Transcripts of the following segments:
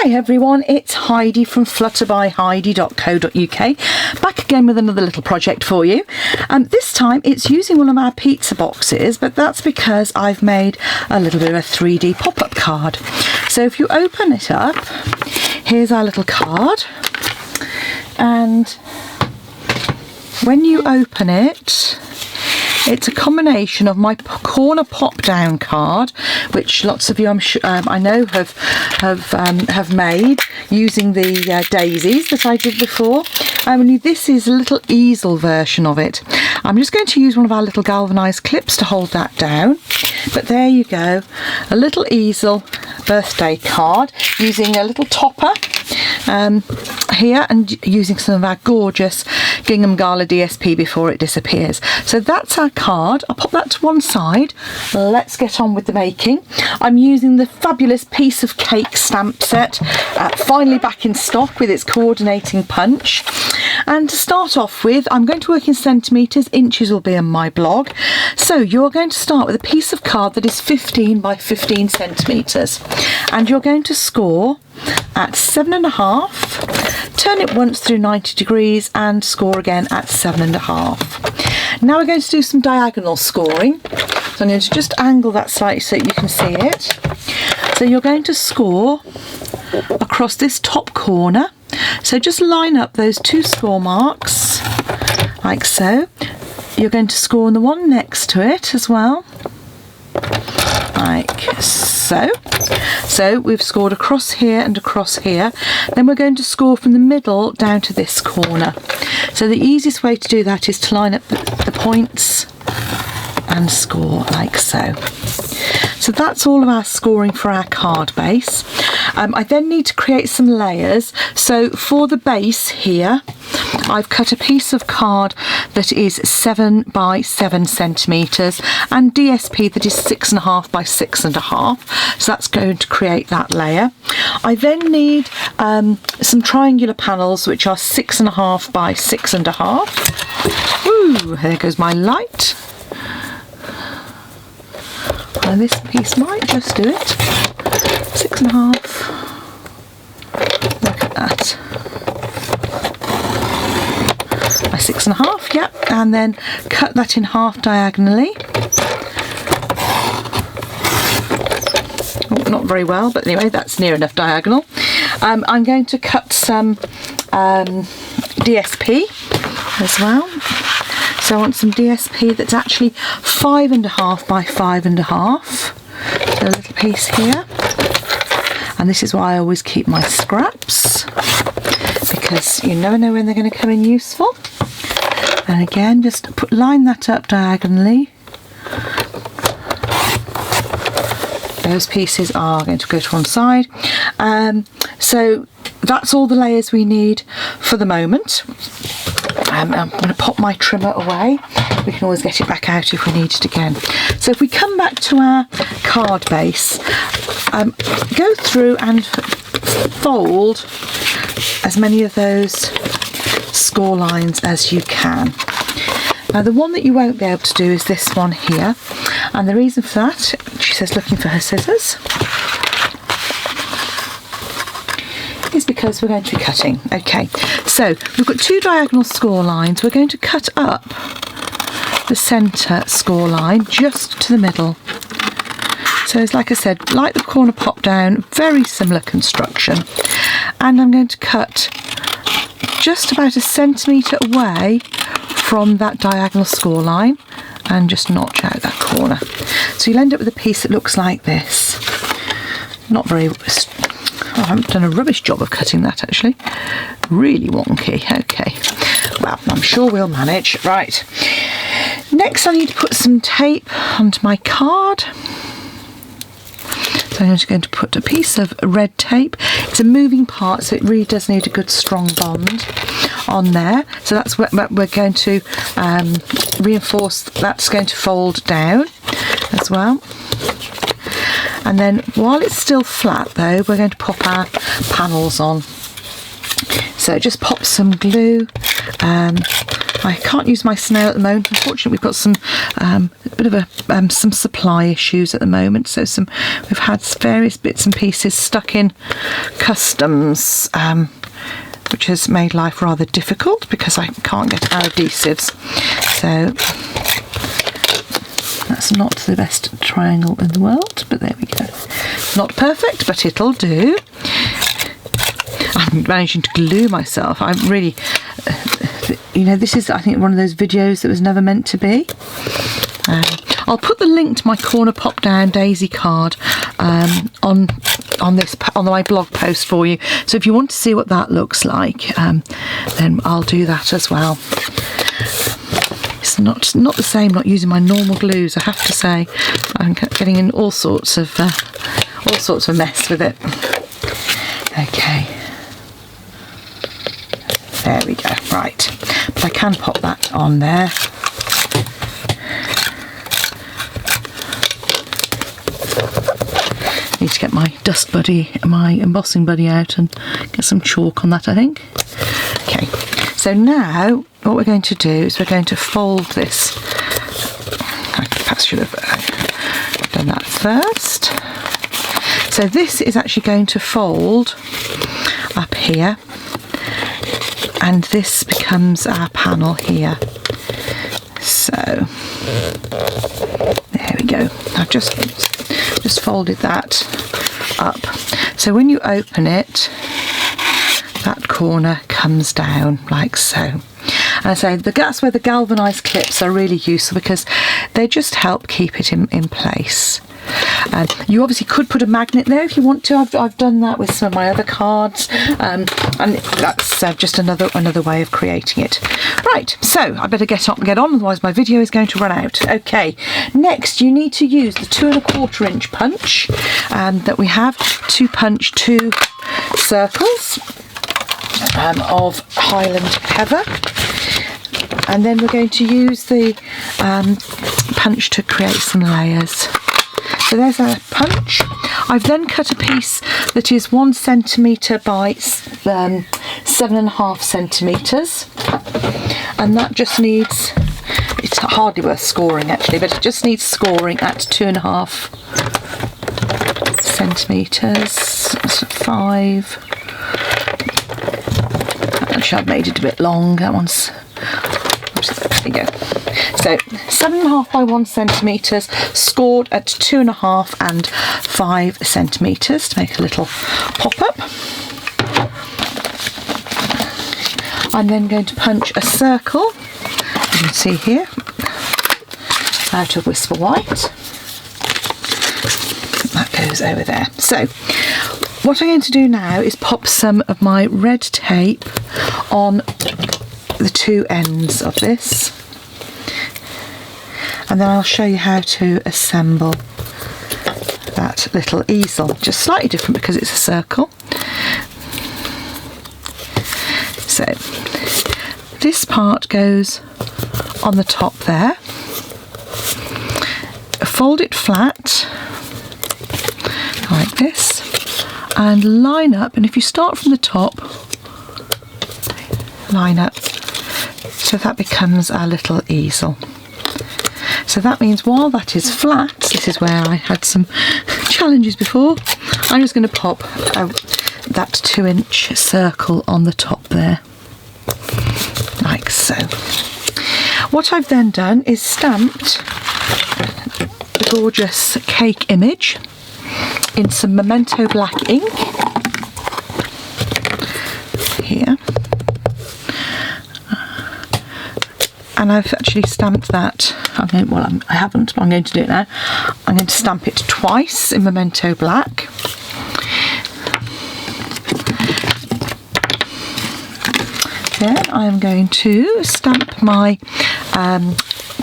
Hi everyone, it's Heidi from flutterbyheidi.co.uk, back again with another little project for you. This time it's using one of our pizza boxes, but that's because I've made a little bit of a 3D pop-up card. So if you open it up, here's our little card, and when you open it, it's a combination of my corner pop-down card, which lots of you I know have made using the daisies that I did before. This is a little easel version of it. I'm just going to use one of our little galvanised clips to hold that down. But there you go, a little easel birthday card using a little topper here, and using some of our gorgeous Gingham Gala DSP before it disappears. So that's our card. I'll pop that to one side. Let's get on with the making. I'm using the fabulous Piece of Cake stamp set, finally back in stock with its coordinating punch. And to start off with, I'm going to work in centimetres, inches will be in my blog. So you're going to start with a piece of card that is 15 by 15 centimetres, and you're going to score at 7.5, turn it once through 90 degrees and score again at 7.5. Now we're going to do some diagonal scoring. So I'm going to just angle that slightly so you can see it. So you're going to score across this top corner. So just line up those two score marks like so. You're going to score on the one next to it as well, like so. So we've scored across here and across here. Then we're going to score from the middle down to this corner. So the easiest way to do that is to line up the points and score like so. So that's all of our scoring for our card base. I then need to create some layers. So for the base here, I've cut a piece of card that is 7 by 7 centimetres and DSP that is 6.5 by 6.5. So that's going to create that layer. I then need some triangular panels which are 6.5 by 6.5. Ooh, there goes my light. And this piece might just do it. 6.5. Look at that. By 6.5, yep. And then cut that in half diagonally. Oh, not very well, but anyway, that's near enough diagonal. I'm going to cut some DSP as well. So I want some DSP that's actually 5.5 by 5.5. So a little piece here. And this is why I always keep my scraps, because you never know when they're going to come in useful. And again, just line that up diagonally. Those pieces are going to go to one side. So that's all the layers we need for the moment. I'm going to pop my trimmer away. We can always get it back out if we need it again. So if we come back to our card base, go through and fold as many of those score lines as you can. Now the one that you won't be able to do is this one here, and the reason for that, she says looking for her scissors, is because we're going to be cutting. Okay, so we've got two diagonal score lines. We're going to cut up the centre score line just to the middle. So it's, like I said, like the corner pop down, very similar construction. And I'm going to cut just about 1 centimetre away from that diagonal score line and just notch out that corner. So you'll end up with a piece that looks like this. Not very... I haven't done a rubbish job of cutting that actually. Really wonky. Okay. Well, I'm sure we'll manage. Right. Next I need to put some tape onto my card. So I'm just going to put a piece of red tape. It's a moving part, so it really does need a good strong bond on there. So that's what we're going to reinforce. That's going to fold down as well. And then while it's still flat though, we're going to pop our panels on. So just pop some glue I can't use my snail at the moment. Unfortunately, we've got some some supply issues at the moment. So we've had various bits and pieces stuck in customs, which has made life rather difficult because I can't get our adhesives. So that's not the best triangle in the world, but there we go. Not perfect, but it'll do. I'm managing to glue myself. I'm really, this is, I think, one of those videos that was never meant to be. I'll put the link to my corner pop down daisy card on my blog post for you. So if you want to see what that looks like, then I'll do that as well. It's not the same not using my normal glues, I have to say. I'm getting in all sorts of mess with it. Okay. There we go, right. But I can pop that on there. Need to get my dust buddy, my embossing buddy out and get some chalk on that, I think. Okay, so now what we're going to do is we're going to fold this. I perhaps should have done that first. So this is actually going to fold up here, and this becomes our panel here. So there we go. I've just folded that up. So when you open it, that corner comes down like so. And I say that's where the galvanised clips are really useful, because they just help keep it in place. You obviously could put a magnet there if you want to. I've done that with some of my other cards, and that's just another way of creating it. Right, so I better get up and get on, otherwise my video is going to run out. Okay, next you need to use the 2 1/4 inch punch that we have to punch 2 circles of Highland heather, and then we're going to use the punch to create some layers. So there's our punch. I've then cut a piece that is 1 centimetre by 7.5 centimetres, and that just needs, it's hardly worth scoring actually, but it just needs scoring at 2.5 centimetres, 5. Actually, I've made it a bit long. That one's, there we go. So 7.5 by 1 centimetres, scored at 2.5 and 5 centimetres to make a little pop up. I'm then going to punch a circle, you can see here, out of Whisper White. That goes over there. So what I'm going to do now is pop some of my red tape on the 2 ends of this, and then I'll show you how to assemble that little easel, just slightly different because it's a circle. So this part goes on the top there, fold it flat like this and line up, and if you start from the top, line up so that becomes our little easel. So that means while that is flat, this is where I had some challenges before, I'm just going to pop that 2-inch circle on the top there, like so. What I've then done is stamped the gorgeous cake image in some Memento black ink here. And I've actually stamped that, I haven't, but I'm going to do it now. I'm going to stamp it twice in Memento black. Then I'm going to stamp my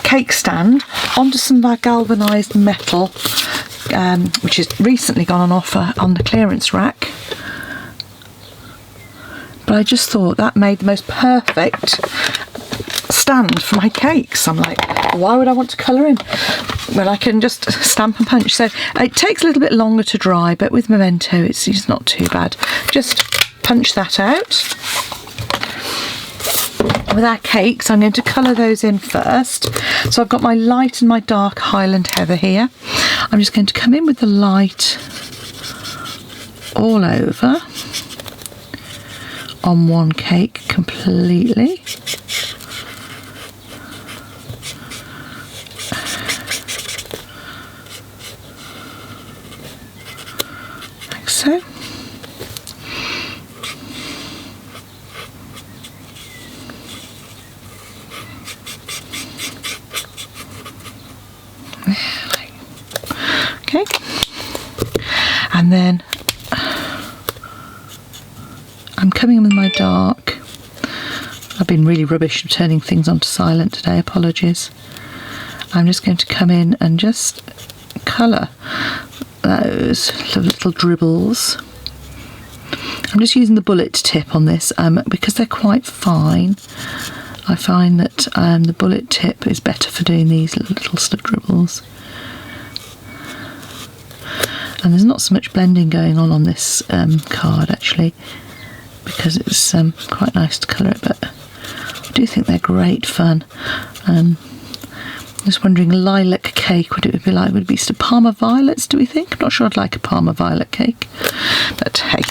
cake stand onto some of our galvanised metal, which has recently gone on offer on the clearance rack. But I just thought that made the most perfect stand for my cakes. I'm like, why would I want to colour in when I can just stamp and punch? So it takes a little bit longer to dry, but with Memento it's not too bad. Just punch that out, with our cakes, I'm going to colour those in first. So I've got my light and my dark Highland Heather here. I'm just going to come in with the light all over on one cake completely. Like so. Okay, and then I'm coming in with my dark. I've been really rubbish at turning things onto silent today, apologies. I'm just going to come in and just colour those little dribbles. I'm just using the bullet tip on this because they're quite fine. I find that the bullet tip is better for doing these little dribbles. And there's not so much blending going on this card actually, because it's quite nice to colour it, but I do think they're great fun. Just wondering, lilac cake, what it would be like? Would it be some Parma violets, do we think? I'm not sure I'd like a Parma violet cake, but hey.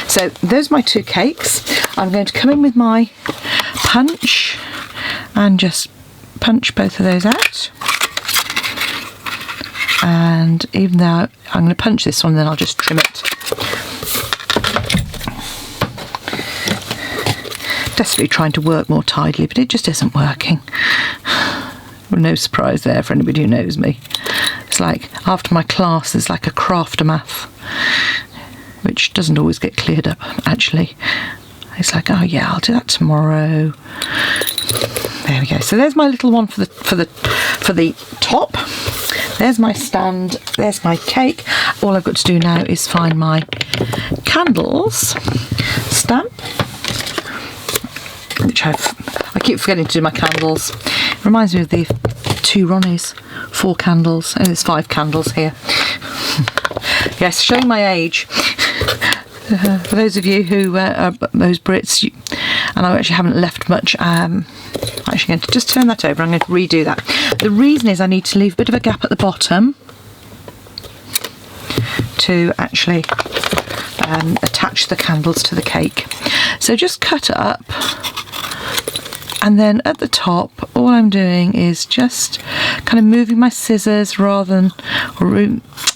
So those are my two cakes. I'm going to come in with my punch and just punch both of those out. And even though I'm going to punch this one, then I'll just trim it. Desperately trying to work more tidily, but it just isn't working. Well, no surprise there for anybody who knows me. It's like after my class there's like a craft math, which doesn't always get cleared up actually. It's like, oh yeah, I'll do that tomorrow. There we go. So there's my little one for the top. There's my stand, there's my cake. All I've got to do now is find my candles stamp, which I keep forgetting to do my candles. It reminds me of the two Ronnies, 4 candles, and there's 5 candles here. Yes, showing my age. For those of you who are those Brits, and I actually haven't left much, I'm actually going to just turn that over. I'm going to redo that. The reason is I need to leave a bit of a gap at the bottom to actually attach the candles to the cake. So just cut it up, and then at the top all I'm doing is just kind of moving my scissors rather than, or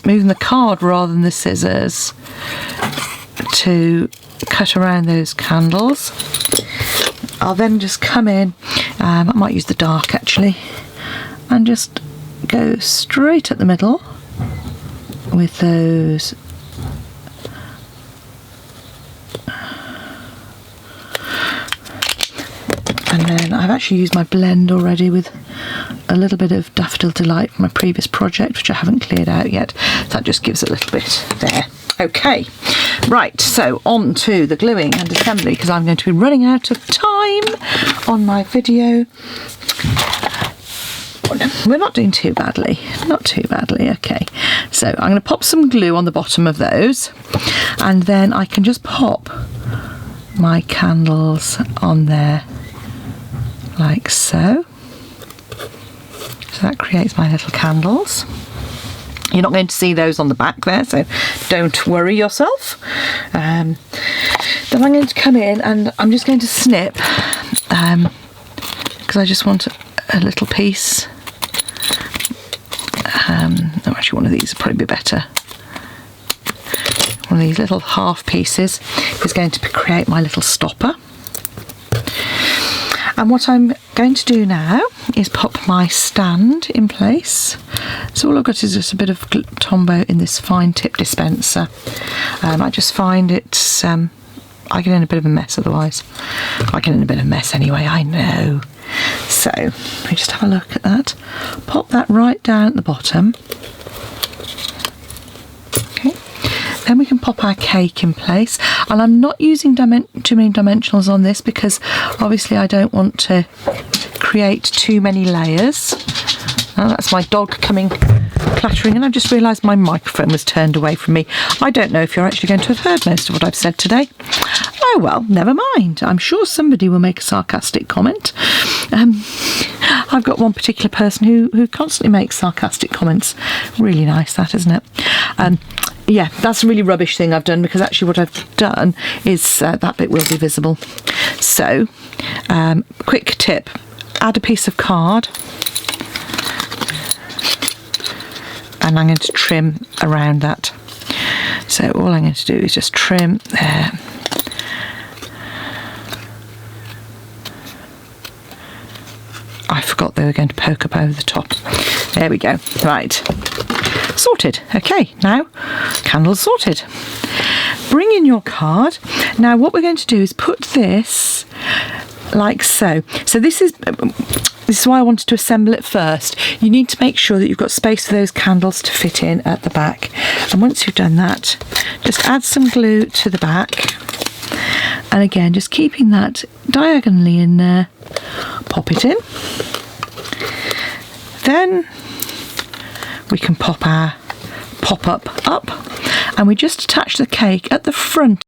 moving the card rather than the scissors, to cut around those candles. I'll then just come in, I might use the dark actually, and just go straight at the middle with those. And then I've actually used my blend already with a little bit of Daffodil Delight from my previous project, which I haven't cleared out yet. That just gives a little bit there. Okay, right, so on to the gluing and assembly, because I'm going to be running out of time on my video. We're not doing too badly, not too badly. Okay, so I'm going to pop some glue on the bottom of those, and then I can just pop my candles on there like so. So that creates my little candles. You're not going to see those on the back there, so don't worry yourself. Then I'm going to come in and I'm just going to snip, because I just want a little piece. Oh, actually one of these would probably be better. One of these little half pieces is going to create my little stopper. And what I'm going to do now is pop my stand in place. So all I've got is just a bit of Tombow in this fine tip dispenser. I just find it's, I get in a bit of a mess otherwise. I get in a bit of a mess anyway, I know. So let me just have a look at that. Pop that right down at the bottom. Okay. Then we can pop our cake in place, and I'm not using too many dimensionals on this because obviously I don't want to create too many layers. Oh, that's my dog coming clattering, and I've just realised my microphone was turned away from me. I don't know if you're actually going to have heard most of what I've said today. Oh well, never mind. I'm sure somebody will make a sarcastic comment. I've got one particular person who constantly makes sarcastic comments. Really nice, that, isn't it? Yeah, that's a really rubbish thing I've done, because actually what I've done is that bit will be visible. So, quick tip, add a piece of card, and I'm going to trim around that. So all I'm going to do is just trim there. I forgot they were going to poke up over the top. There we go. Right. Sorted. Okay, now candles sorted. Bring in your card. Now what we're going to do is put this like so. So this is why I wanted to assemble it first. You need to make sure that you've got space for those candles to fit in at the back. And once you've done that, just add some glue to the back. And again, just keeping that diagonally in there. Pop it in. Then we can pop our pop-up up, and we just attach the cake at the front